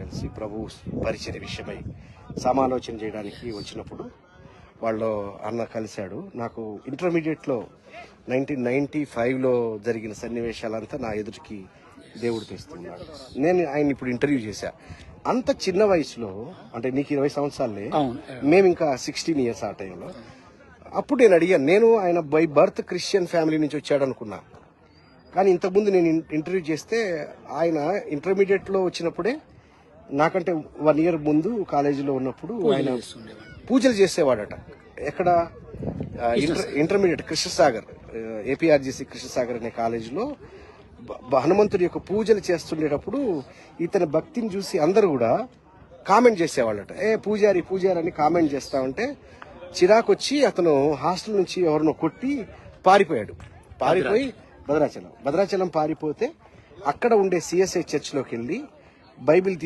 కలిసి ప్రభు పరిచర్య విషయమై సమాలోచన చేయడానికి వచ్చినప్పుడు వాళ్ళు అన్న కలిశాడు. నాకు ఇంటర్మీడియట్లో 1995లో జరిగిన సన్నివేశాలంతా నా ఎదుటికి దేవుడు తెస్తున్నాడు. నేను ఆయన ఇప్పుడు ఇంటర్వ్యూ చేశా. అంత చిన్న వయసులో, అంటే నీకు 20 సంవత్సరాలే, మేము ఇంకా 16 ఇయర్స్ ఆ టైంలో. అప్పుడు నేను అడిగాను, నేను ఆయన బై బర్త్ క్రిస్టియన్ ఫ్యామిలీ నుంచి వచ్చాడు అనుకున్నా. కానీ ఇంతకుముందు నేను ఇంటర్వ్యూ చేస్తే ఆయన ఇంటర్మీడియట్లో వచ్చినప్పుడే, నాకంటే 1 ఇయర్ ముందు కాలేజీలో ఉన్నప్పుడు ఆయన పూజలు చేసేవాడట. ఎక్కడ? ఇంటర్మీడియట్ కృష్ణసాగర్, ఏపీఆర్జీసీ కృష్ణసాగర్ అనే కాలేజీలో హనుమంతుడి యొక్క పూజలు చేస్తుండేటప్పుడు ఇతని భక్తిని చూసి అందరూ కూడా కామెంట్ చేసేవాళ్ళట. పూజారి పూజారి అని కామెంట్ చేస్తా ఉంటే చిరాకు వచ్చి అతను హాస్టల్ నుంచి ఎవరినో కొట్టి పారిపోయాడు. పారిపోయి భద్రాచలం పారిపోతే అక్కడ ఉండే సిఎస్ఐ చర్చ్లోకి వెళ్ళి బైబిల్